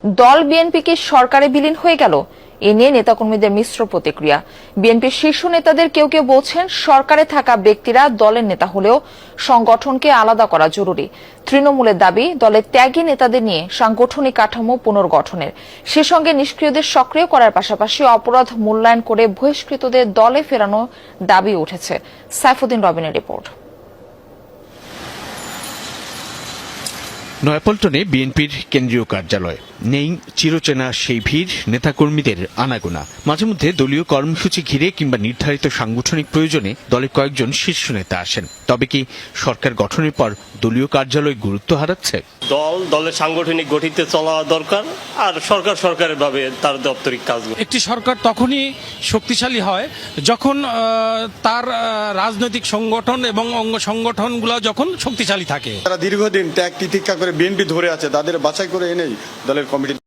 দল বিএনপিকে সরকারে বিলীন হয়ে গেল, এ নিয়ে নেতাকর্মীদের মিশ্র প্রতিক্রিয়া। বিএনপির শীর্ষ নেতাদের কেউ কেউ বলছেন সরকারে থাকা ব্যক্তিরা দলের নেতা হলেও সংগঠনকে আলাদা করা জরুরি। তৃণমূলের দাবি দলের ত্যাগী নেতাদের নিয়ে সাংগঠনিক কাঠামো পুনর্গঠনের, সে সঙ্গে নিষ্ক্রিয়দের সক্রিয় করার পাশাপাশি অপরাধ মূল্যায়ন করে বহিষ্কৃতদের দলে ফেরানোর দাবি উঠেছে। সাইফুদ্দিন রবিনের রিপোর্ট। নয়াপল্টনে বিএনপির কেন্দ্রীয় কার্যালয় নেই চিরচেনা সেই ভিড়, নেতাকর্মীদের আনাগোনা। মাঝে মধ্যে দলীয় কর্মসূচি ঘিরে কিংবা নির্ধারিত সাংগঠনিক প্রয়োজনে দলে কয়েকজন শীর্ষ নেতা আসেন। তবে কি সরকার গঠনের পর দলীয় কার্যালয় গুরুত্ব হারাচ্ছে? দলের সাংগঠনিক গঠিতে চলা দরকার, আর সরকারের ভাবে তার দাপ্তরিক কাজগুলো। একটি সরকার তখনই শক্তিশালী হয় যখন তার রাজনৈতিক সংগঠন এবং অঙ্গ সংগঠনগুলো যখন শক্তিশালী থাকে। তারা দীর্ঘদিন ত্যাগ তিতিক্ষা করে বিএনপি ধরে আছে, তাদের বাছাই করে এনেই দলের কমিটি